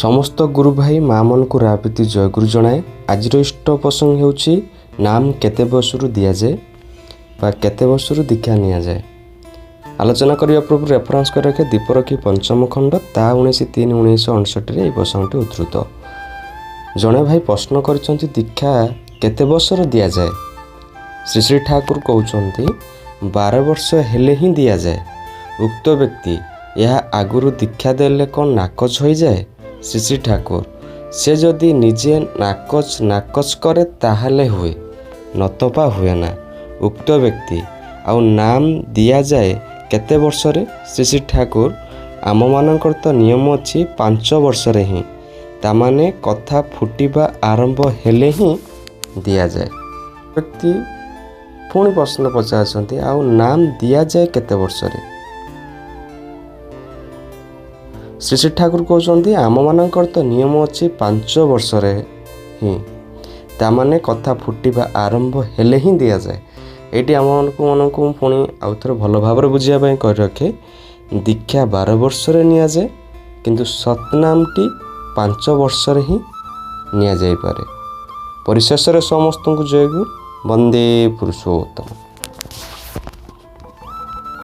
समस्त गुरु भाई माँ मन को राबती जयगुरु जनाए। आज इष्ट प्रसंग होउछि नाम केते वर्षरु दिया जाए बा केते वर्षरु दीक्षा निया जाए। आलोचना करने पूर्व रेफरेंस कर रखे दीपरखी पंचम खंड ता 19/3/1959 रे प्रसंगटी उद्धृत। जड़े भाई प्रश्न करछंती दीक्षा केते वर्षरु दिया जाए। श्री श्री ठाकुर कहउछंती 12 वर्ष हेले ही दिया जाए। उक्त व्यक्ति यह आगुरु दीक्षा देले कौन नाकच हो जाए। श्री श्री ठाकुर से जदि निजे नाकच करे ताहले हुए नतपा हुए ना। उक्त व्यक्ति आउ नाम दिया जाए केते वर्ष रे। श्री श्री ठाकुर आम मानकर तो नियम अच्छी 5 वर्ष रे ही तामाने कथा फुटिबा आरंभ हेले ही दिया जाए। व्यक्ति पुणी प्रश्न पचारछंती आउ नाम दिया जाए केते वर्ष रे। श्री श्री ठाकुर कहते आम मानकर तो नियम अच्छी 5 वर्ष रे ही तामाने कथा फुटिबा आरंभ हेले ही दिया जाए। ये आम को पुणी आउ थे भल भाव बुझापी कर रखे दीक्षा 12 वर्ष रे निया जाए किंतु सतनामटी 5 वर्ष रे ही निया जाई पारे। परिशेष समस्त को जय गुरु। वंदे पुरुषोत्तम।